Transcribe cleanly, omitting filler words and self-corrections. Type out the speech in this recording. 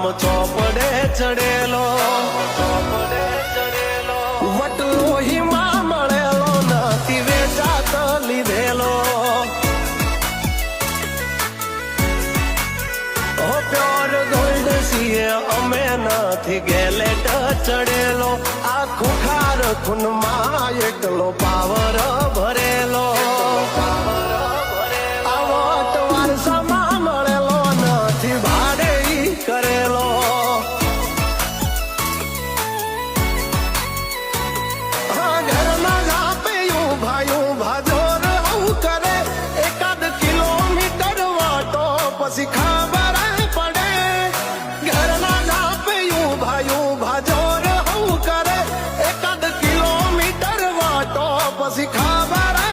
ચોપડે ચડેલો વટલોહીમાં મળેલો નથી વેચાત લીધેલો પ્યોર ગોલ્ડ છીએ અમે નથી ગેલેટ ચડેલો આ ખુખાર ખૂનમાં એટલો પાવર ભરેલો આવટ વારસામાં મળેલો નથી ભાડે કરેલો ઘરમાં જાપે ઉભા જોર આવું કરે એકાદ કિલોમીટર વાટો પછી ખબર પડે ઘરના જાપે ઉભા જોર આવું કરે એકાદ કિલોમીટર વાટો પછી ખબર